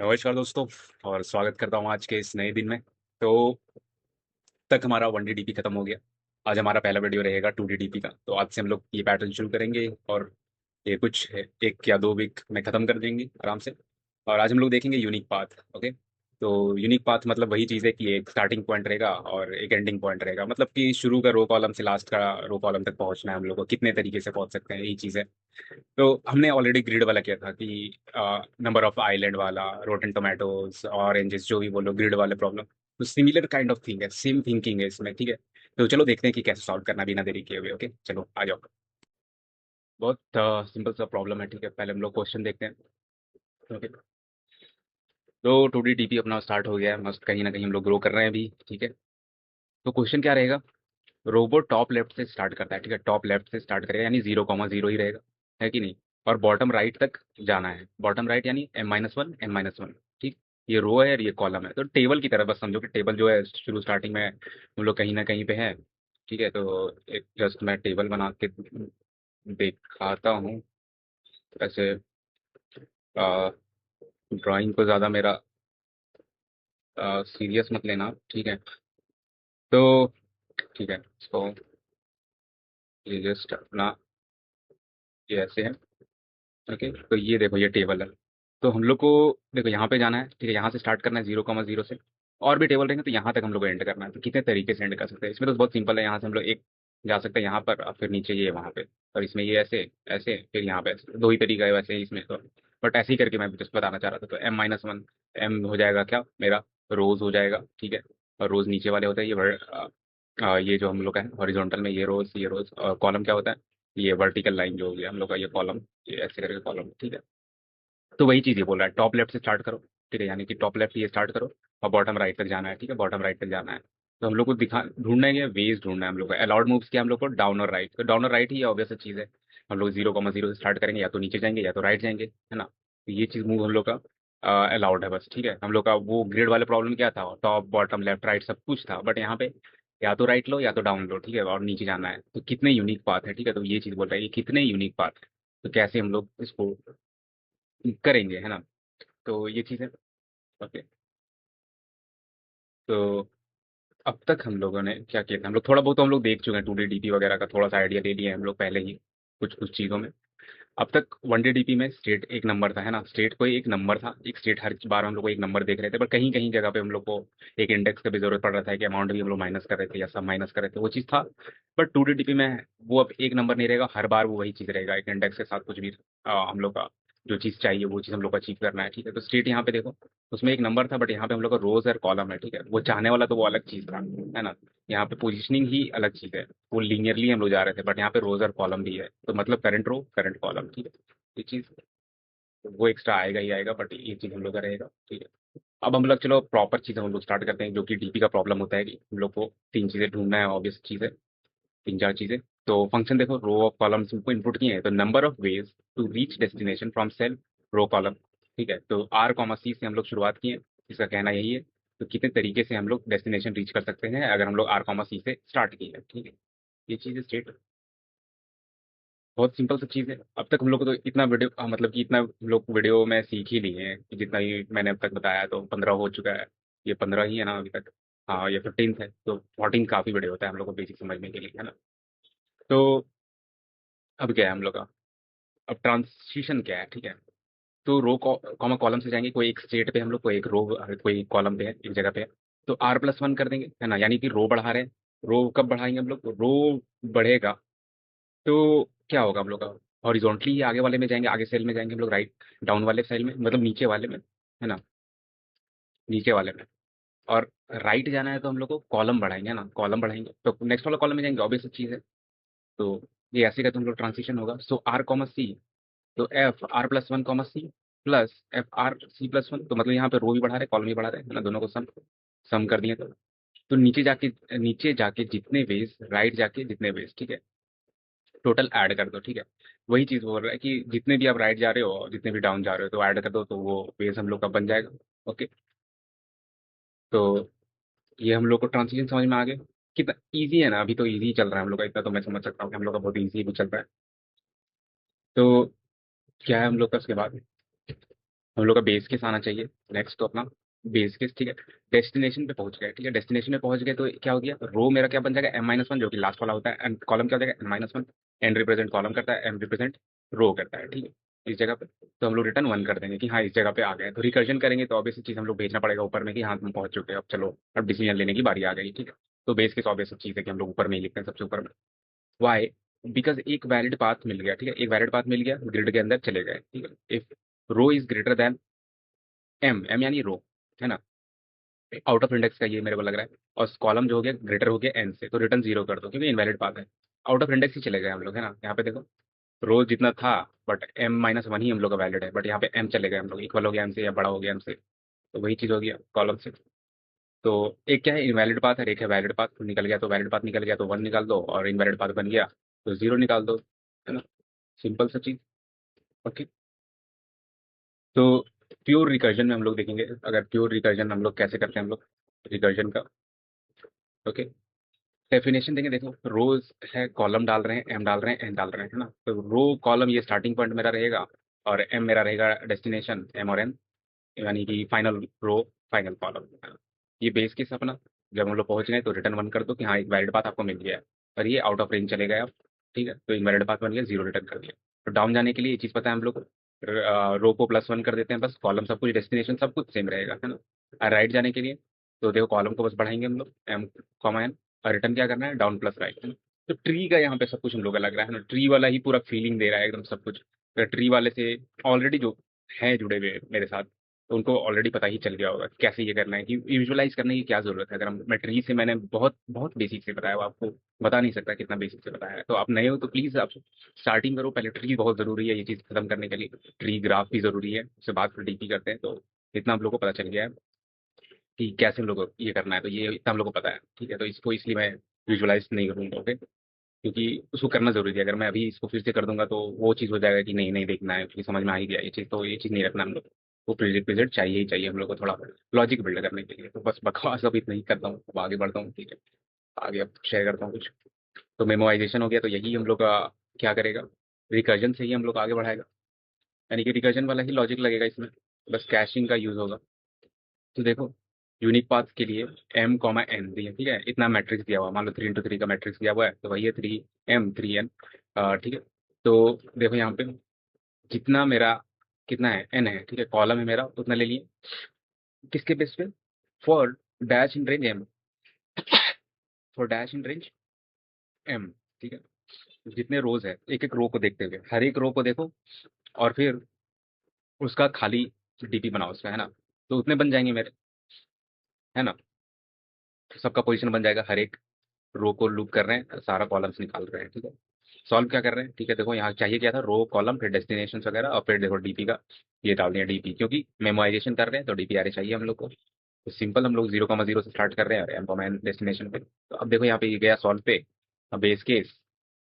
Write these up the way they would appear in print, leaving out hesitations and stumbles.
नमस्कार दोस्तों। और स्वागत करता हूँ आज के इस नए दिन में। तो तक हमारा 1D डीपी खत्म हो गया। आज हमारा पहला वीडियो रहेगा 2D डीपी का। तो आज से हम लोग ये पैटर्न शुरू करेंगे और ये कुछ एक या दो वीक में खत्म कर देंगे आराम से। और आज हम लोग देखेंगे यूनिक पाथ। ओके। तो यूनिक पाथ मतलब वही चीज़ है कि एक स्टार्टिंग पॉइंट रहेगा और एक एंडिंग पॉइंट रहेगा, मतलब कि शुरू का रो कॉलम से लास्ट का रो कॉलम तक पहुंचना है हम लोग को, कितने तरीके से पहुंच सकते हैं, यही चीज़ है। तो हमने ऑलरेडी ग्रिड वाला किया था कि नंबर ऑफ आइलैंड वाला, रोटन टोमेटोज, ऑरेंजेस, जो भी बोलो ग्रिड वाले प्रॉब्लम। तो सिमिलर काइंड ऑफ थिंग है, सेम थिंकिंग है इसमें, ठीक है। तो चलो देखते हैं कि कैसे सॉल्व करना बिना देरी किए हुए। ओके, चलो आ जाओ। बहुत सिंपल सा प्रॉब्लम है, ठीक है। पहले हम लोग क्वेश्चन देखते हैं। ओके। तो 2D डीपी अपना स्टार्ट हो गया है मस्त, कहीं ना कहीं हम लोग ग्रो कर रहे हैं अभी, ठीक है। तो क्वेश्चन क्या रहेगा? रोबोट टॉप लेफ्ट से स्टार्ट करता है, ठीक है। टॉप लेफ्ट से स्टार्ट करेगा यानी 0,0 ही रहेगा, है कि नहीं। और बॉटम राइट तक जाना है। बॉटम राइट यानी M-1 M-1, ठीक। ये रो है और ये कॉलम है, तो टेबल की तरह बस समझो कि टेबल जो है शुरू स्टार्टिंग में हम लोग कहीं ना कहीं पे है, ठीक है। तो एक जस्ट मैं टेबल बना के दिखाता हूँ। ऐसे ड्राइंग को ज़्यादा मेरा सीरियस मत लेना, ठीक है। तो ठीक है, इसको ये जस्ट अपना ये ऐसे है। ओके, तो ये देखो ये टेबल है। तो हम लोग को देखो यहाँ पे जाना है, ठीक है। यहाँ से स्टार्ट करना है 0,0 से। और भी टेबल रहेंगे तो यहाँ तक हम लोग को एंड करना है। तो कितने तरीके से एंड कर सकते हैं इसमें? तो बहुत सिंपल है। यहाँ से हम लोग एक जा सकते हैं यहाँ पर और फिर नीचे ये वहाँ पे। और इसमें ये ऐसे ऐसे फिर यहाँ पे ऐसे, दो ही तरीका है वैसे इसमें तो। बट ऐसे ही करके मैं जस्ट बताना चाह रहा था। तो M-1 M हो जाएगा क्या मेरा? रोज हो जाएगा, ठीक है। और रोज नीचे वाले होते हैं ये ये जो हम लोग का है हॉरिजॉन्टल में, ये रोज। और कॉलम क्या होता है? ये वर्टिकल लाइन जो हो गया हम लोग का ये कॉलम, ये ऐसे करके कॉलम, ठीक है। तो वही चीज़ ये बोल रहा है, टॉप लेफ्ट से स्टार्ट करो, ठीक है। यानी कि टॉप लेफ्ट ये स्टार्ट करो और बॉटम राइट तक जाना है, ठीक है। बॉटम राइट तक जाना है। तो हम लोग को दिखा ढूंढना है, वेज ढूंढना है हम लोग को। अलाउड मूव्स क्या हम लोग को? डाउन और राइट। तो डाउन और राइट ही ऑब्वियस चीज़ है। हम लोग 0,0 से स्टार्ट करेंगे, या तो नीचे जाएंगे या तो राइट जाएंगे, है ना। तो ये चीज़ मूव हम लोग का अलाउड है बस, ठीक है। हम लोग का वो ग्रिड वाले प्रॉब्लम क्या था? टॉप बॉटम लेफ्ट राइट सब कुछ था, बट यहाँ पे या तो राइट लो या तो डाउन लो, ठीक है। और नीचे जाना है। तो कितने यूनिक पाथ है, ठीक है। तो ये चीज़ बोल रहा है कि कितने यूनिक पाथ है, तो कैसे हम लोग इसको करेंगे, है ना। तो ये चीज़ है। ओके। तो अब तक हम लोगों ने क्या किया था? हम लोग थोड़ा बहुत तो हम लोग देख चुके हैं, 2D डीपी वगैरह का थोड़ा सा आइडिया ले लिया है हम लोग पहले ही कुछ कुछ चीज़ों में। अब तक 1D डीपी में स्टेट एक नंबर था, है ना। स्टेट कोई एक नंबर था, एक स्टेट हर बार हम लोग को एक नंबर देख रहे थे, पर कहीं कहीं जगह पे हम लोग को एक इंडेक्स का भी जरूरत पड़ रहा था कि अमाउंट भी हम लोग माइनस कर रहे थे या सब माइनस कर रहे थे, वो चीज़ था। बट 2D डीपी में वो अब एक नंबर नहीं रहेगा, हर बार वो वही चीज़ रहेगा, एक इंडेक्स के साथ कुछ भी हम लोग का जो चीज़ चाहिए वो चीज़ हम लोग को अचीव करना है, ठीक है। तो स्टेट यहाँ पे देखो, उसमें एक नंबर था, बट यहाँ पे हम लोग का रोज और कॉलम है, ठीक है। वो चाहने वाला तो वो अलग चीज़ था, है ना। यहाँ पे पोजिशनिंग ही अलग चीज़ है। वो लीनियरली हम लोग जा रहे थे, बट यहाँ पे रोज और कॉलम भी है, तो मतलब करंट रो करंट कॉलम, ठीक है। ये चीज़ वो एक्स्ट्रा आएगा ही आएगा, बट ये चीज़ हम लोग का रहेगा, ठीक है। अब हम लोग चलो प्रॉपर चीज़ हम लोग स्टार्ट करते हैं, जो कि डीपी का प्रॉब्लम होता है कि हम लोग को तीन चीज़ें ढूंढना है, ऑब्वियस चीज़ है। तीन चार चीज़ें। तो फंक्शन देखो, रो ऑफ कॉलम्स को इनपुट किए हैं, तो number of ways to reach destination from cell row column, ठीक है। तो R, C से हम लोग शुरुआत किए, इसका कहना यही है। तो कितने तरीके से हम लोग डेस्टिनेशन रीच कर सकते हैं अगर हम लोग R, C से स्टार्ट किए हैं, ठीक है। ये चीज़ स्टेट बहुत सिंपल सा चीज़ है। अब तक हम लोग को तो इतना वीडियो मतलब कि इतना हम लोग वीडियो में सीख ही लिए हैं कि जितना ही मैंने अब तक बताया, तो 15 हो चुका है। ये 15 ही है ना अभी तक। हाँ, ये 15 है, तो 14 काफ़ी बड़े होता है हम लोग को बेसिक समझने के लिए, है ना। तो अब क्या है हम लोग का? अब ट्रांसिशन क्या है, ठीक है। तो रो कॉमा कॉलम से जाएंगे, कोई एक स्टेट पे हम लोग, कोई एक रो कोई कॉलम पे है, एक जगह पे है। तो R+1 कर देंगे, है ना। यानी कि रो बढ़ा रहे हैं। रो कब बढ़ाएंगे हम लोग? रो बढ़ेगा तो क्या होगा हम लोग का? हॉरिजॉन्टली आगे वाले में जाएंगे, आगे सेल में जाएंगे हम लोग, राइट डाउन वाले सेल में, मतलब नीचे वाले में, है ना। नीचे वाले में। और राइट जाना है तो हम लोग को कॉलम बढ़ाएंगे, है ना। कॉलम बढ़ाएंगे तो नेक्स्ट वाला कॉलम में जाएंगे, ऑब्वियस चीज़ है। तो ये ऐसे का तो हम लोग ट्रांसिशन होगा। सो R, C, तो F R+1, C plus FR, C+1, तो मतलब यहाँ पे रो भी बढ़ा रहे कॉलम भी बढ़ा रहे, है ना। दोनों को सम सम कर दिए तो नीचे जाके जितने वेज, राइट जाके जितने वेज, ठीक है, टोटल ऐड कर दो, ठीक है। वही चीज़ बोल रहा है कि जितने भी आप राइट जा रहे हो और जितने भी डाउन जा रहे हो तो ऐड कर दो, तो वो वेज हम लोग का बन जाएगा। ओके। तो ये हम लोग को ट्रांजिशन समझ में आ गया। कितना ईजी है ना, अभी तो ईजी चल रहा है हम लोग का, इतना तो मैं समझ सकता हूँ कि हम लोग का बहुत ईजी भी चल रहा है। तो क्या है हम लोग का उसके बाद? हम लोग का बेस केस आना चाहिए। नेक्स्ट तो अपना बेस केस, ठीक है। डेस्टिनेशन पे पहुंच गए, ठीक है, डेस्टिनेशन पे पहुंच गए तो क्या हो गया, रो मेरा क्या बन जाएगा, M-1, जो कि लास्ट वाला होता है, एंड कॉलम क्या हो जाएगा, N-1। एन रिप्रेजेंट कॉलम करता है, एम रिप्रेजेंट रो करता है, ठीक है। इस जगह पे तो हम लोग रिटर्न 1 कर देंगे कि हाँ इस जगह पे आ गए। तो रिकर्जन करेंगे तो ऑब्वियस चीज हम लोग भेजना पड़ेगा ऊपर में कि हाँ तुम पहुंच चुके हो, अब चलो अब डिसीजन लेने की बारी आ गई, ठीक है। तो बेस केस ऑब्वियस चीज है कि हम लोग ऊपर में ही लिखते हैं, सबसे ऊपर में। वाई, बिकॉज एक वैलिड पाथ मिल गया, ठीक है, एक वैलिड पाथ मिल गया, ग्रिड के अंदर चले गए, ठीक है। If row is greater than M, M यानी रो, है ना। आउट ऑफ इंडेक्स का ये मेरे को लग रहा है। और कॉलम जो हो गया ग्रेटर हो गया एन से, तो रिटर्न 0 कर दो क्योंकि इनवैलिड पाथ है। आउट ऑफ इंडेक्स ही चले गए हम लोग, है ना। यहाँ पे देखो रो जितना था, बट M-1 ही हम लोग का वैलिड है, बट यहाँ पे एम चले गए हम लोग, इक्वल हो गया एम से या बड़ा हो गया एम से। तो वही चीज हो गया कॉलम से। तो एक क्या है, इनवैलिड पाथ है, एक है वैलिड पाथ। निकल गया तो वैलिड पाथ निकल गया तो 1 निकाल दो, और इनवैलिड पाथ बन गया तो 0 निकाल दो, है ना। सिंपल सा चीज। ओके। तो प्योर रिकर्जन में हम लोग देखेंगे, अगर प्योर रिकर्जन हम लोग कैसे करते हैं हम लोग रिकर्जन का। ओके। डेफिनेशन देंगे, देखो रोज है, कॉलम डाल रहे हैं, एम डाल रहे हैं, एन डाल रहे हैं, है ना। तो रो कॉलम ये स्टार्टिंग पॉइंट मेरा रहेगा, और एम मेरा रहेगा डेस्टिनेशन, एम और एन यानी कि फाइनल रो, फाइनल कॉलम। ये बेस केस अपना। जब हम लोग पहुंच गए तो रिटर्न 1 कर दो कि हाँ एक वैलिड पाथ आपको मिल गया है। और ये आउट ऑफ रेंज चले गए आप, ठीक है, तो इनवैलिड पाथ बन गया, 0 रिटर्न कर दिया। तो डाउन जाने के लिए ये चीज़ पता है हम लोग को, रो को +1 कर देते हैं बस, कॉलम सब कुछ, डेस्टिनेशन सब कुछ सेम रहेगा, है ना। और राइट जाने के लिए तो देखो कॉलम को बस बढ़ाएंगे हम लोग, एम कॉमा एन, और रिटर्न क्या करना है, डाउन प्लस राइट, है ना। तो ट्री का यहाँ पे सब कुछ हम लोग का लग रहा है ना, ट्री वाला ही पूरा फीलिंग दे रहा है एकदम सब कुछ। ट्री वाले से ऑलरेडी जो हैं जुड़े हुए मेरे साथ, तो उनको ऑलरेडी पता ही चल गया होगा कि कैसे ये करना है, कि विजुअलाइज करने की क्या जरूरत है। अगर हम मैं ट्री से मैंने बहुत बहुत बेसिक से बताया हुआ, आपको बता नहीं सकता कितना बेसिक से बताया है। तो आप नए हो तो प्लीज आप स्टार्टिंग करो, पहले ट्री बहुत जरूरी है ये चीज खत्म करने के लिए। ट्री ग्राफ भी जरूरी है, उसके बाद फिर डीपी करते हैं। तो इतना आप लोग को पता चल गया है कि कैसे हम लोग को ये करना है, तो ये इतना हम लोग को पता है, ठीक है। तो इसको इसलिए मैं विजुअलाइज नहीं करूँगा, ओके, क्योंकि उसको करना जरूरी है। अगर मैं अभी इसको फिर से कर दूंगा तो वो चीज़ हो जाएगा कि नहीं नहीं देखना है, क्योंकि समझ में आ ही गया ये चीज़, तो ये चीज़ नहीं रखना हम लोग को। प्रेजेंट चाहिए ही चाहिए हम लोग को, थोड़ा लॉजिक बिल्ड करने के लिए। तो बस बकवास अभी इतना ही करता हूँ, अब आगे बढ़ता हूँ, ठीक है। आगे अब शेयर करता हूँ कुछ। तो मेमोराइजेशन हो गया, तो यही हम लोग का क्या करेगा, रिकर्जन से ही हम लोग आगे बढ़ाएगा, यानी कि रिकर्जन वाला ही लॉजिक लगेगा इसमें, बस कैशिंग का यूज होगा। तो देखो यूनिक पाथ के लिए M, N दिया, ठीक है, इतना मैट्रिक्स दिया हुआ, मान लो 3 into 3 का मैट्रिक्स दिया हुआ है, तो वही है 3M 3N, ठीक है। तो देखो यहाँ पे जितना मेरा कितना है, N है, ठीक है, कॉलम है मेरा उतना ले लिए, किसके बेस पे, for dash in range M, for dash in range M, ठीक है। जितने रोज है एक एक रो को देखते हुए, हर एक रो को देखो, और फिर उसका खाली डीपी बनाओ उसका, है ना। तो उतने बन जाएंगे मेरे, है ना। तो सबका पोजीशन बन जाएगा, हर एक रो को लूप कर रहे हैं, सारा कॉलम्स निकाल रहे हैं, ठीक है। सॉल्व क्या कर रहे हैं, ठीक है, देखो यहाँ चाहिए क्या था, रो कॉलम फिर डेस्टिनेशन वगैरह, और फिर देखो डीपी का ये डाल दिया डीपी, क्योंकि मेमोराइजेशन कर रहे हैं तो डीपी आर चाहिए हम लोग को। तो सिंपल हम लोग 0,0 से स्टार्ट कर रहे हैं और एम कॉमा एन डेस्टिनेशन पे। तो अब देखो यहाँ पे ये गया सॉल्व पे, अब बेस केस,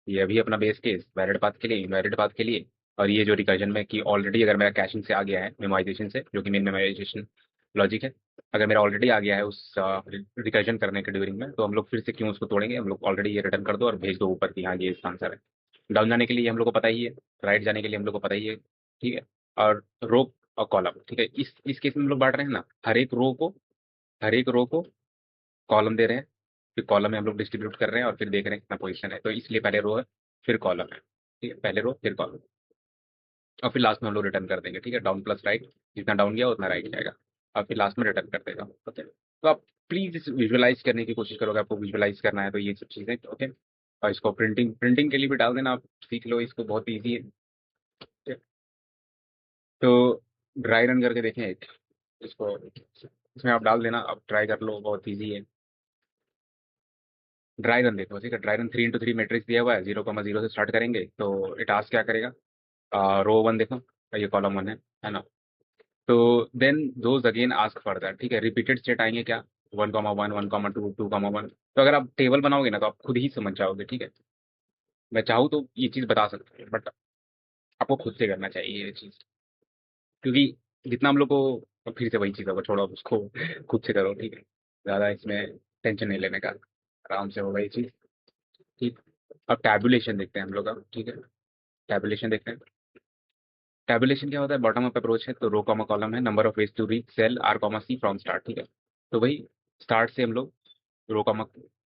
ये अभी अपना बेस केस वैलिड पाथ के लिए, इनवैलिड पाथ के लिए। और ये जो रिकर्जन में कि ऑलरेडी अगर मेरा कैशिंग से आ गया है मेमोराइजेशन से, जो कि मेन मेमोराइजेशन लॉजिक है, अगर मेरा ऑलरेडी आ गया है उस रिकर्जन करने के ड्यूरिंग में, तो हम लोग फिर से क्यों उसको तोड़ेंगे, हम लोग ऑलरेडी ये रिटर्न कर दो और भेज दो ऊपर की हाँ ये इसका आंसर है। डाउन जाने के लिए हम लोग को पता ही है, राइट जाने के लिए हम लोग को पता ही है, ठीक है। और रो और कॉलम, ठीक है, इस केस में हम लोग बांट रहे हैं ना, हर एक रो को कॉलम दे रहे हैं, फिर कॉलम में हम लोग डिस्ट्रीब्यूट कर रहे हैं, और फिर देख रहे हैं कितना पोजीशन है, तो इसलिए पहले रो है फिर कॉलम है, ठीक है, पहले रो फिर कॉलम, और फिर लास्ट में हम लोग रिटर्न कर देंगे, ठीक है, डाउन प्लस राइट, जितना डाउन गया उतना राइट जाएगा, और फिर लास्ट में रिटर्न कर देगा, ओके। तो आप प्लीज इस विजुअलाइज करने की कोशिश करोगे, आपको विजुअलाइज करना है तो ये सब चीज़ें, ओके। और इसको प्रिंटिंग प्रिंटिंग के लिए भी डाल देना, आप सीख लो इसको, बहुत ईजी है, ठीक है? तो ड्राई रन करके देखें एक, इसको इसमें आप डाल देना, आप ट्राई कर लो, बहुत ईजी है। ड्राई रन देखो, ठीक है, ड्राई रन 3 into 3 मैट्रिक्स दिया हुआ है, 0,0 से स्टार्ट करेंगे तो ये टास्क क्या करेगा, रो 1 देखो, ये कॉलम 1 है ना। तो then those again ask further, ठीक है, रिपीटेड स्टेट आएंगे क्या, 1,1 1,2 2,1। तो अगर आप टेबल बनाओगे ना तो आप खुद ही समझ जाओगे, ठीक है। मैं चाहूँ तो ये चीज़ बता सकता हूँ, बट आपको खुद से करना चाहिए ये चीज़, क्योंकि जितना हम लोग को, फिर से वही चीज़ होगा, छोड़ो उसको खुद से करो, ठीक है। ज़्यादा इसमें टेंशन नहीं लेने का, आराम से होगा ये चीज़, ठीक। अब टैबुलेशन देखते हैं हम लोग, अब ठीक है, टैबुलेशन देखते हैं। टैबुलेशन क्या होता है? बॉटम अप अप्रोच है, तो रो कॉमा कॉलम है, number of ways to reach cell R comma C from start, ठीक है। तो वही स्टार्ट से हम लोग रो कॉमा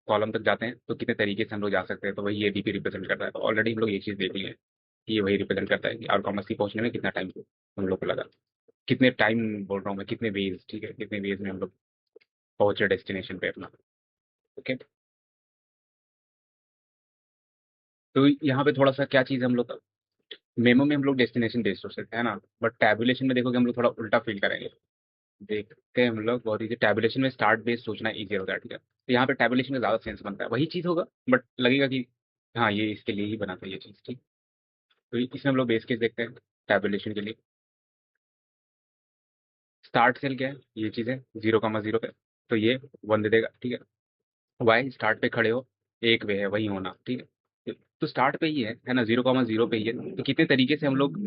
कॉलम तक जाते हैं, तो कितने तरीके से हम लोग जा सकते हैं, तो वही ये डीपी रिप्रेजेंट करता है। तो ऑलरेडी हम लोग ये चीज़ देख ली है कि ये वही रिप्रेजेंट करता है कि आर कॉमा सी पहुंचने में कितना टाइम हम लोग को लगा, कितने टाइम बोल रहा हूँ मैं, कितने वेज, ठीक है, कितने वेज में हम लोग पहुंचे डेस्टिनेशन पे अपना। ओके। तो यहाँ पे थोड़ा सा क्या चीज़ है हम लोग का, मेमो में हम लोग डेस्टिनेशन बेस्ड हो सकते हैं ना, बट टैबुलेशन में देखोगे हम लोग थोड़ा उल्टा फील करेंगे। देखते हैं हम लोग बहुत ईजी, टैबुलेशन में स्टार्ट बेस्ड सोचना ईजियर होता है, ठीक है, तो यहाँ पे टैबुलेशन में ज़्यादा सेंस बनता है, वही चीज़ होगा, बट लगेगा कि हाँ ये इसके लिए ही बना था ये चीज़, ठीक। तो इसमें हम लोग बेस केस देखते हैं टैबुलेशन के लिए। स्टार्ट सेल क्या है, ये चीज़ है 0,0 पे, तो ये 1 दे देगा, ठीक है। वाई स्टार्ट पे खड़े हो, एक वे है वही होना, ठीक है। तो स्टार्ट पे ही है ना, 0,0 पे ही है, तो कितने तरीके से हम लोग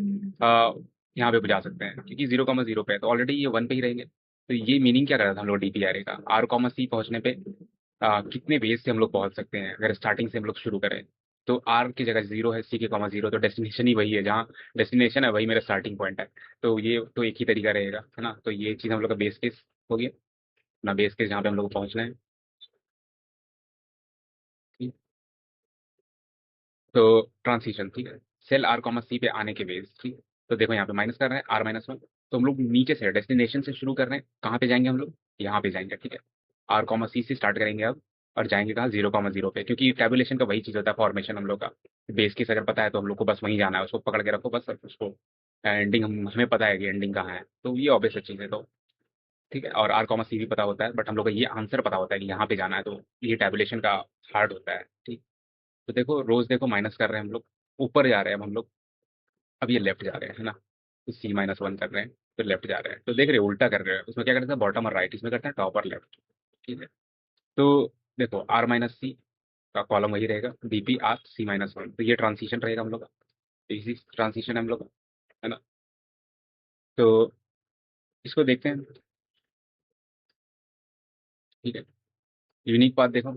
यहाँ पे बुझा सकते हैं, क्योंकि 0,0 पे है तो ऑलरेडी ये 1 पे ही रहेंगे। तो ये मीनिंग क्या कर रहा था हम लोग डीपीआरए का, आर कॉमा सी पहुंचने पे कितने वेज से हम लोग पहुंच सकते हैं अगर स्टार्टिंग से हम लोग शुरू करें। तो आर की जगह 0 है, सी के कॉमा 0, तो डेस्टिनेशन ही वही है, जहाँ डेस्टिनेशन है वही मेरा स्टार्टिंग पॉइंट है। तो ये तो एक ही तरीका रहेगा, है ना, तो ये चीज़ हम लोग का बेस केस हो गया, अपना बेस केस जहाँ पे हम लोग को पहुंचना है। ठीक। तो ट्रांसिशन, ठीक है, सेल आर कॉमा सी पे आने के बेस, ठीक। तो देखो यहाँ पे माइनस कर रहे हैं R-1, तो हम लोग नीचे से डेस्टिनेशन से शुरू कर रहे हैं, कहाँ पे जाएंगे हम लोग, यहाँ पे जाएंगे, ठीक है। आर कॉमा सी से स्टार्ट करेंगे अब, और जाएंगे कहाँ, 0,0 पे, क्योंकि टैबुलेशन का वही चीज़ होता है, फॉर्मेशन हम लोग का बेस केस अगर पता है तो हम लोग को बस वहीं जाना है, उसको पकड़ के रखो बस, और उसको एंडिंग हमें पता है कि एंडिंग कहाँ है, तो ये ऑब्वियस चीज़ है, तो ठीक है। और आर कॉमा सी भी पता होता है, बट हम लोग को ये आंसर पता होता है कि यहाँ पे जाना है, तो ये टैबुलेशन का हार्ड होता है, ठीक। तो देखो रोज देखो माइनस कर रहे हैं हम लोग, ऊपर जा रहे हैं अब हम लोग, अब ये लेफ्ट जा रहे हैं, है ना, तो C-1 कर रहे हैं, तो लेफ्ट जा रहे हैं, तो देख रहे हैं उल्टा कर रहे हैं, उसमें क्या करते हैं बॉटम और राइट, इसमें करते हैं टॉप और लेफ्ट, ठीक है। तो देखो R-C का कॉलम वही रहेगा, DP R C-1, तो ये ट्रांसिशन रहेगा हम लोग का, तो इसी ट्रांसिशन है हम लोग का, है ना। तो इसको देखते हैं, ठीक है। यूनिक पाथ देखो,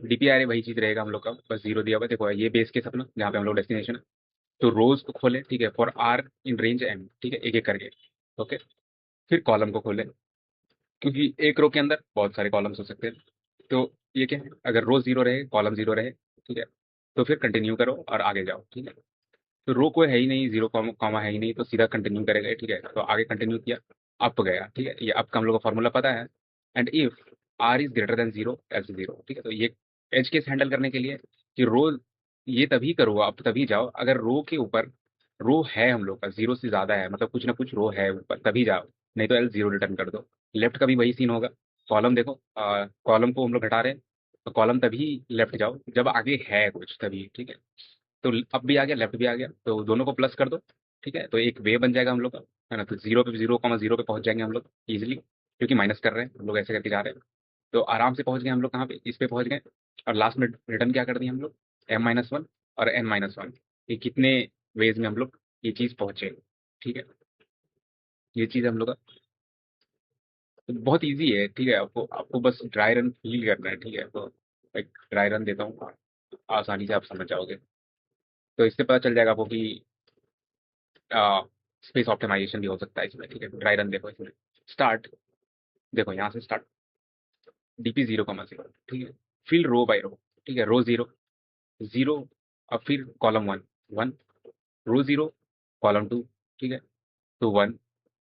DP वही चीज़ रहेगा हम लोग का, बस 0 दिया हुआ है। देखो ये बेस केस अपना जहाँ पे हम लोग डेस्टिनेशन है, तो रोज को खोले, ठीक है, for R in range M, ठीक है, एक एक करके। ओके। फिर कॉलम को खोले, क्योंकि एक रो के अंदर बहुत सारे कॉलम्स हो सकते हैं, तो ये क्या है, अगर रो 0 रहे कॉलम 0 रहे, ठीक है, तो फिर कंटिन्यू करो और आगे जाओ, ठीक है। तो रो कोई है ही नहीं, 0 कॉमा है ही नहीं, तो सीधा कंटिन्यू करेगा, ठीक है, तो आगे कंटिन्यू किया, अप गया, ठीक है, ये अप का हम लोग का फॉर्मूला पता है। And if R is greater than 0 H 0, ठीक है, तो ये एज केस हैंडल करने के लिए कि रो ये तभी करो आप, तभी जाओ अगर रो के ऊपर रो है हम लोग का 0 से ज्यादा है, मतलब कुछ ना कुछ रो है ऊपर, तभी जाओ, नहीं तो L 0 रिटर्न कर दो। लेफ्ट का भी वही सीन होगा, कॉलम देखो, कॉलम को हम लोग घटा रहे हैं, तो कॉलम तभी लेफ्ट जाओ जब आगे है कुछ, तभी, ठीक है। तो अप भी आ गया लेफ्ट भी आ गया, तो दोनों को प्लस कर दो, ठीक है, तो एक वे बन जाएगा हम लोग का, है ना, तो 0,0 पे पहुंच जाएंगे हम लोग इजिली, क्योंकि माइनस कर रहे हैं हम लोग, ऐसे करके जा रहे हैं, तो आराम से पहुंच गए हम लोग, कहाँ पे, इस पे पहुंच गए। और लास्ट में रिटर्न क्या कर दिए हम लोग, M-1 और N-1, ये कितने वेज में हम लोग ये चीज़ पहुंचे, ठीक है। ये चीज़ हम लोग का तो बहुत इजी है, ठीक है, आपको आपको बस ड्राई रन फील करना है, ठीक है, तो एक ड्राई रन देता हूँ, आसानी से आप समझ जाओगे, तो इससे पता चल जाएगा आपको कि स्पेस ऑप्टिमाइजेशन भी हो सकता है इसमें, ठीक है। ड्राई रन देखो इसमें, स्टार्ट, देखो यहाँ से स्टार्ट, DP 0,0, ठीक है, फिर रो बाय रो, ठीक है, रो 0 0, अब फिर कॉलम 1 1, रो 0 कॉलम 2, ठीक है, तो 1,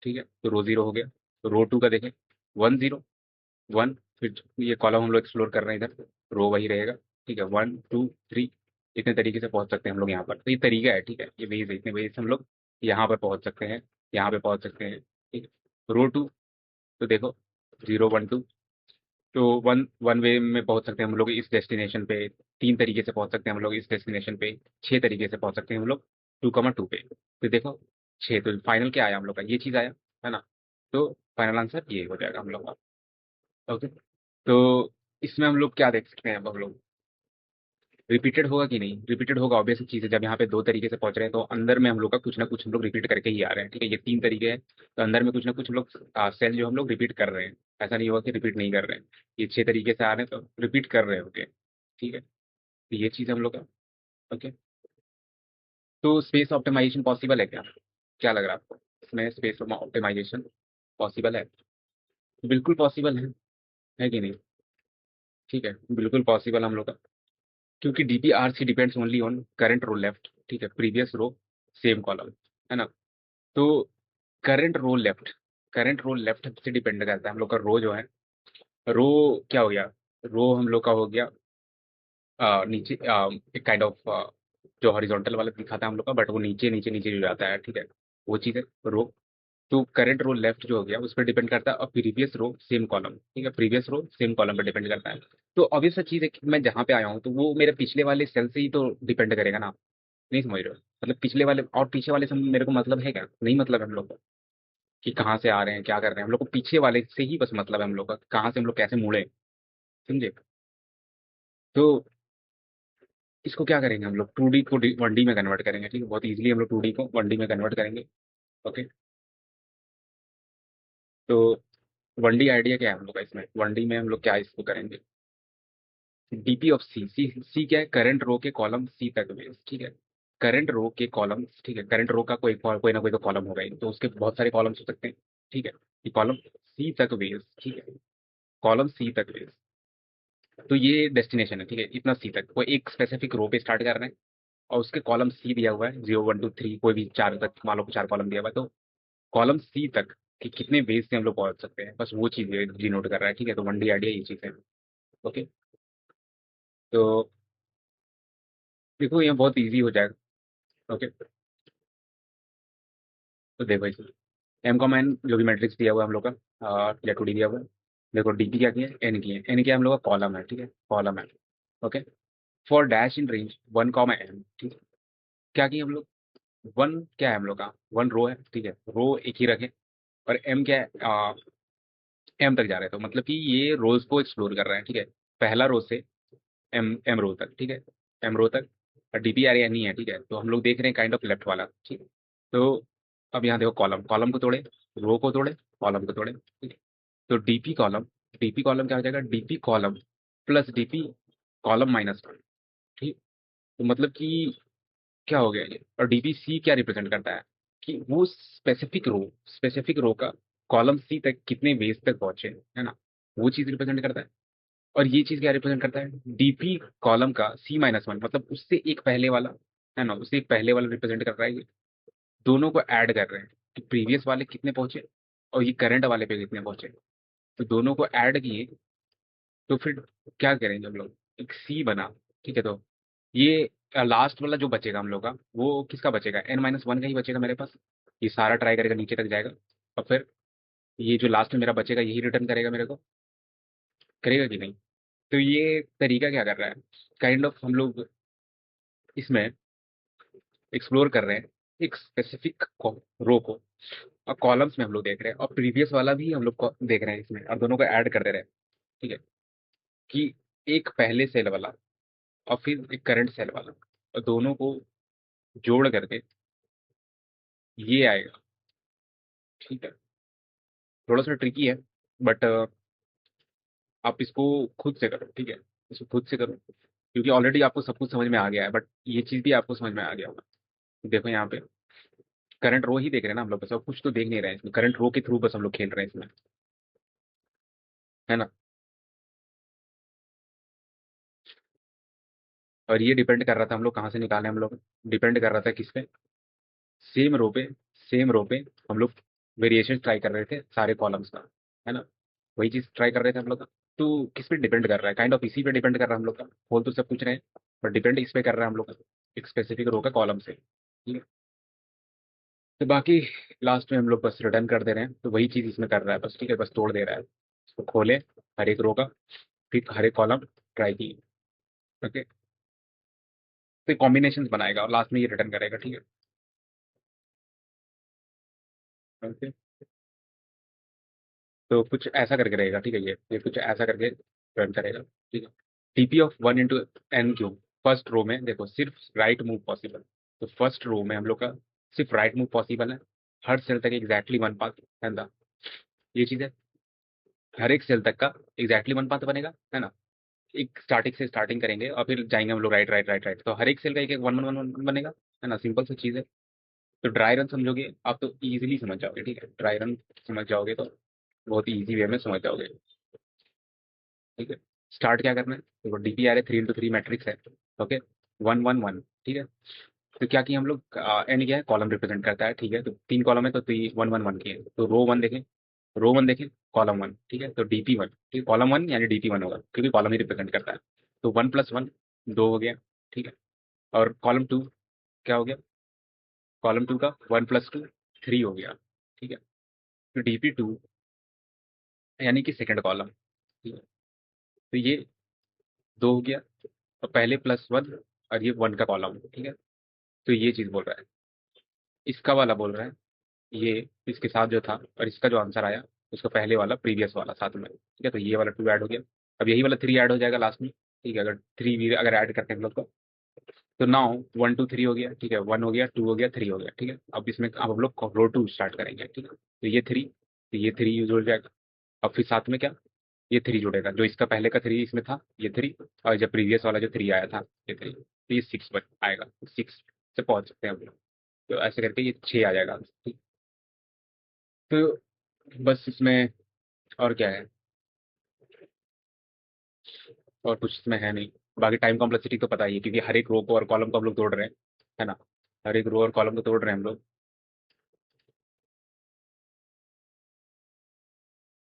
ठीक है, तो रो 0 हो गया, तो रो 2 का देखें, 1 0 1, फिर ये कॉलम हम लोग एक्सप्लोर कर रहे हैं इधर, रो वही रहेगा, ठीक है, 1 2 3, इतने तरीके से पहुंच सकते हैं हम लोग यहाँ पर, तो ये तरीका है, ठीक है, ये वेज है, इतने वेज से हम लोग यहाँ पर पहुंच सकते हैं, यहाँ पे पहुंच सकते हैं, ठीक है। रो 2, तो देखो 0 1 2, तो वन वन वे में पहुंच सकते हैं हम लोग इस डेस्टिनेशन पे, 3 तरीके से पहुंच सकते हैं हम लोग इस डेस्टिनेशन पे, 6 तरीके से पहुंच सकते हैं हम लोग 2,2 पे, तो देखो 6, तो फाइनल क्या आया हम लोग का, ये चीज़ आया, है ना, तो फाइनल आंसर ये हो जाएगा हम लोग का। ओके। तो इसमें हम लोग क्या देख सकते हैं, अब हम लोग रिपीटेड होगा कि नहीं, रिपीटेड होगा, ऑब्वियस चीज़ है, जब यहाँ पे 2 तरीके से पहुंच रहे हैं तो अंदर में हम लोग का कुछ ना कुछ हम लोग रिपीट करके ही आ रहे हैं, ठीक है, ये 3 तरीके हैं, तो अंदर में कुछ ना कुछ हम लोग सेल जो हम लोग रिपीट कर रहे हैं, ऐसा नहीं होगा कि रिपीट नहीं कर रहे हैं, ये 6 तरीके से आ रहे हैं तो रिपीट कर रहे होंगे, ठीक है, तो ये चीज़ हम लोग का। ओके। तो स्पेस ऑप्टिमाइजेशन पॉसिबल है क्या? क्या लग रहा है आपको? इसमें स्पेस ऑप्टिमाइजेशन पॉसिबल है? बिल्कुल पॉसिबल है कि नहीं? ठीक है, बिल्कुल पॉसिबल हम लोग का, क्योंकि DPRC depends only on current row left, ठीक है, प्रीवियस रो सेम कॉलम, है ना? तो current row left, current row left से डिपेंड करता है हम लोग का रो जो है। रो क्या हो गया? रो हम लोग का हो गया नीचे, एक काइंड ऑफ जो हॉरिजॉन्टल वाला दिखा था हम लोग का, बट वो नीचे नीचे नीचे जो जाता है, ठीक है, वो चीज़ है रो। तो करंट रो लेफ्ट जो हो गया उस पर डिपेंड करता है, और प्रीवियस रो सेम कॉलम, ठीक है, प्रीवियस रो सेम कॉलम पर डिपेंड करता है। तो ऑब्वियस सा चीज़ है कि मैं जहाँ पे आया हूँ तो वो मेरे पिछले वाले सेल से ही तो डिपेंड करेगा ना। नहीं समझ रहे हो? मतलब पिछले वाले और पीछे वाले से मेरे को मतलब है क्या? नहीं मतलब है हम लोग को कि कहाँ से आ रहे हैं क्या कर रहे हैं, हम लोग को पीछे वाले से ही बस मतलब है हम लोग का, कहाँ से हम लोग कैसे मुड़े, समझे? तो इसको क्या करेंगे हम लोग, 2D को 1D में कन्वर्ट करेंगे, ठीक है, बहुत इजीली हम लोग 2D को 1D में कन्वर्ट करेंगे। ओके। तो 1D आइडिया क्या है हम लोग का इसमें? 1D में हम लोग क्या इसको करेंगे? डीपी ऑफ सी, सी सी क्या है? करंट रो के कॉलम सी तक बेस, ठीक है, करंट रो के कॉलम, ठीक है, करंट रो का कोई ना कोई तो कॉलम होगा ही, तो उसके बहुत सारे कॉलम्स हो सकते हैं, ठीक है, ये कॉलम सी तक बेस, ठीक है, कॉलम सी तक बेस। तो ये डेस्टिनेशन है, ठीक है, इतना सी तक वो एक स्पेसिफिक रो पे स्टार्ट कर रहे हैं, और उसके कॉलम सी दिया हुआ है 0 1 2 3, कोई भी चार तक मान लो, चार कॉलम दिया हुआ है, तो कॉलम सी तक कि कितने बेस से हम लोग पहुंच सकते हैं, बस वो चीज़ जी नोट कर रहा है, ठीक है, तो 1D आइडिया ये चीज़ है। ओके। तो देखो ये बहुत ईजी हो जाएगा। ओके। तो देखो इसे, एम कॉमा एन जो भी मैट्रिक्स दिया हुआ है हम लोग का, या 2D दिया हुआ है। देखो डीपी क्या किया है, एन की है, एन क्या है हम लोग का कॉलम है, ठीक है, कॉलम है। Okay. For dash in range 1 comma M, ठीक है, क्या किया हम लोग? वन क्या है हम लोग का? वन रो है, ठीक है, रो एक ही रखे, और एम क्या है? एम तक जा रहे हैं, तो मतलब कि ये रोज को एक्सप्लोर कर रहे हैं, ठीक है, पहला रो से एम एम रो तक, ठीक है, एम रो तक। और डीपी आर नहीं है, ठीक है, तो हम लोग देख रहे हैं काइंड ऑफ लेफ्ट वाला, ठीक है। तो अब यहाँ देखो, कॉलम कॉलम को तोड़े, रो को तोड़े, कॉलम को तोड़े, ठीक है। तो डीपी कॉलम क्या हो जाएगा? DP column plus DP column -1, ठीक। तो मतलब कि क्या हो गया ये? और डीपी सी क्या रिप्रेजेंट करता है? कि वो स्पेसिफिक रो का कॉलम सी तक कितने बेस तक पहुंचे, है ना, वो चीज रिप्रेजेंट करता है। और ये चीज क्या रिप्रेजेंट करता है? डीपी कॉलम का C-1, मतलब उससे एक पहले वाला, है ना, उससे एक पहले वाला रिप्रेजेंट कर रहा है ये। दोनों को ऐड कर रहे हैं कि प्रीवियस वाले कितने पहुंचे और ये करंट वाले पे कितने पहुंचे, तो दोनों को ऐड किए। तो फिर क्या करेंगे हम लोग? एक सी बना, ठीक है, तो ये लास्ट वाला जो बचेगा हम लोग का, वो किसका बचेगा? N-1 का ही बचेगा मेरे पास। ये सारा ट्राई करेगा, नीचे तक जाएगा, और फिर ये जो लास्ट में मेरा बचेगा यही रिटर्न करेगा मेरे को, करेगा कि नहीं? तो ये तरीका क्या कर रहा है? काइंड ऑफ हम लोग इसमें एक्सप्लोर कर रहे हैं एक स्पेसिफिक रो को, और कॉलम्स में हम लोग देख रहे हैं, और प्रीवियस वाला भी हम लोग को देख रहे हैं इसमें, और दोनों को ऐड कर दे रहे हैं, ठीक है, कि एक पहले सेल वाला और फिर एक करंट सेल वाला, और दोनों को जोड़ करके ये आएगा, ठीक है। थोड़ा सा ट्रिकी है, बट आप इसको खुद से करो, ठीक है, इसको खुद से करो, क्योंकि ऑलरेडी आपको सब कुछ समझ में आ गया है, बट ये चीज़ भी आपको समझ में आ गया होगा। देखो यहाँ पे करंट रो ही देख रहे हैं ना हम लोग, बस और कुछ तो देख नहीं रहे हैं इसमें, करंट रो के थ्रू बस हम लोग खेल रहे हैं इसमें, है ना। और ये डिपेंड कर रहा था हम लोग कहाँ से निकाले हम लोग, डिपेंड कर रहा था किस पे? सेम रो पे, सेम रो पे हम लोग वेरिएशन ट्राई कर रहे थे सारे कॉलम्स का, है ना, वही चीज ट्राई कर रहे थे हम लोग का। तो किस पे डिपेंड कर रहा है? काइंड ऑफ इसी पे डिपेंड कर रहा है हम लोग का, बोल तो सब कुछ रहे, बट डिपेंड इस पे कर रहा है हम लोग का, एक स्पेसिफिक रो का कॉलम से, ठीक है। तो बाकी लास्ट में हम लोग बस रिटर्न कर दे रहे हैं, तो वही चीज इसमें कर रहा है बस, ठीक है, बस तोड़ दे रहा है, इसको खोले हर एक रो का, फिर हर एक कॉलम ट्राई की। ओके। तो कॉम्बिनेशन बनाएगा और लास्ट में ये रिटर्न करेगा, ठीक है। ओके। तो कुछ ऐसा करके रहेगा, ठीक है, ये कुछ ऐसा करके रन करेगा, ठीक है। TP of 1 × n³ first row में देखो सिर्फ राइट मूव पॉसिबल, तो फर्स्ट रो में हम लोग का सिर्फ राइट मूव पॉसिबल है, हर सेल तक एग्जैक्टली वन पाथ, है ना, ये चीज है, हर एक सेल तक का एग्जैक्टली वन पाथ बनेगा, है ना। एक स्टार्टिंग से स्टार्टिंग करेंगे और फिर जाएंगे हम लोग राइट राइट राइट राइट, तो हर एक सेल का एक एक वन वन वन बनेगा, है ना, सिंपल सी चीज़ है। तो ड्राई रन समझोगे आप तो ईज़िली समझ जाओगे, ठीक है? ड्राई रन समझ जाओगे तो बहुत ही ईज़ी वे में समझ जाओगे, ठीक है? स्टार्ट क्या करना है? देखो डीपीआर 3 into 3 मैट्रिक्स है, ओके? 1 1 1, ठीक है? तो क्या किया हम लोग, एन क्या है, कॉलम रिप्रेजेंट करता है, ठीक है? तो 3 कॉलम है तो 1 1 1 किए, तो रो 1 देखें, कॉलम 1, ठीक है? तो डीपी 1, ठीक है? कॉलम 1 यानी डीपी 1 होगा क्योंकि कॉलम ही रिप्रेजेंट करता है। तो 1 + 1 2 हो गया, ठीक है? और कॉलम 2 क्या हो गया? कॉलम 2 का 1 + 2 3 हो गया, ठीक है? तो डीपी 2 यानी कि सेकंड कॉलम, ठीक है? तो ये 2 हो गया, और पहले +1 और ये 1 का कॉलम, ठीक है? तो ये चीज़ बोल रहा है। इसका वाला बोल रहा है, ये इसके साथ जो था और इसका जो आंसर आया, उसका पहले वाला प्रीवियस वाला साथ में, ठीक है? तो ये वाला 2 ऐड हो गया। अब यही वाला 3 ऐड हो जाएगा लास्ट में, ठीक है? अगर 3 भी अगर ऐड करते हैं हम लोग तो नाउ 1 2 3 हो गया, ठीक है? 1 हो गया, 2 हो गया, 3 हो गया, ठीक है? अब इसमें अब हम लोग रो 2 स्टार्ट करेंगे, ठीक है? तो ये 3, तो ये 3 यूज़ हो जाएगा। अब फिर साथ में क्या, ये 3 जुड़ेगा, जो इसका पहले का 3 इसमें था, ये 3, और जब प्रीवियस वाला जो 3 आया था, ये 3, तो ये 6 बन आएगा, 6 से पहुँच सकते हैं हम लोग। तो ऐसे करके ये 6 आ जाएगा, ठीक। तो बस इसमें और क्या है, और कुछ इसमें है नहीं। बाकी टाइम कॉम्प्लेक्सिटी तो पता ही है क्योंकि हर एक रो को और कॉलम को हम लोग तोड़ रहे हैं, है ना? हर एक रो और कॉलम को तोड़ रहे हैं हम लोग।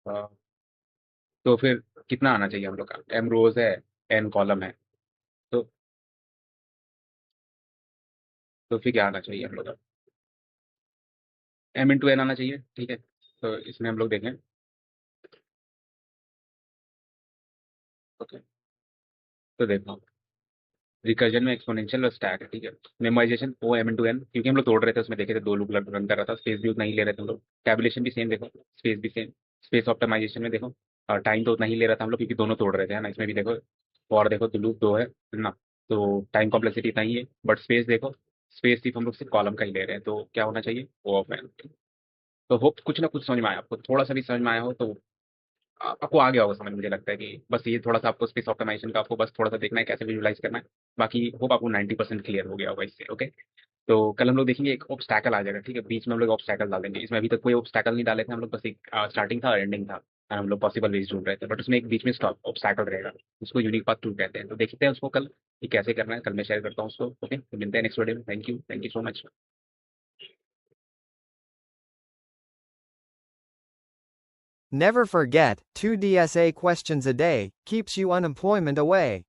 अ, तो फिर कितना आना चाहिए हम लोग का? एम रोज है, एन कॉलम है, तो फिर क्या आना चाहिए हम लोग का? M × N आना चाहिए, ठीक है? तो इसमें हम लोग देखें, ओके? तो देखो, रिकर्जन में एक्सपोनेंशियल और स्टैक है, ठीक है? मेमोराइजेशन ओ M × N, क्योंकि हम लोग तोड़ रहे थे उसमें देखे थे 2 लूप रन कर रहा था, स्पेस भी उतना ही ले रहे थे हम लोग। टैबुलेशन भी सेम देखो, स्पेस भी सेम। स्पेस ऑप्टिमाइजेशन में देखो, टाइम तो उतना ही ले रहा था हम लोग क्योंकि दोनों तोड़ रहे थे, है ना? इसमें भी देखो, और देखो तो लूप 2 है ना? तो टाइम कॉम्प्लेक्सिटी इतना ही है, बट स्पेस देखो, स्पेस सिर्फ हम लोग सिर्फ कॉलम का ही ले रहे हैं, तो क्या होना चाहिए? ओ ऑफ एन। तो होप कुछ ना कुछ समझ में आया आपको, थोड़ा सा भी समझ में आया हो तो आपको आ गया होगा समझ। मुझे लगता है कि बस ये थोड़ा सा आपको स्पेस ऑप्टिमाइजेशन का आपको बस थोड़ा सा देखना है कैसे विजुलाइज करना है। बाकी होप आपको 90% क्लियर हो गया होगा इससे, ओके? तो कल हम लोग देखेंगे, एक ऑब्स्टैकल आ जाएगा, ठीक है? बीच में हम लोग ऑब्स्टैकल डाल देंगे। इसमें अभी तक कोई ऑब्स्टैकल नहीं डाले थे हम लोग, बस एक स्टार्टिंग था और एंडिंग था, और हम लोग पॉसिबल वेज ढूंढ रहे थे, बट उसमें एक बीच में स्टॉप ऑब्स्टैकल रहेगा। उसको यूनिक पाथ 2 कहते हैं। तो देखते हैं उसको कल कि कैसे करना है, कल मैं शेयर करता हूँ उसको, ओके? तो मिलते हैं नेक्स्ट वीडियो में। Thank you so much. Never forget, 2 DSA questions a day keeps you unemployment away.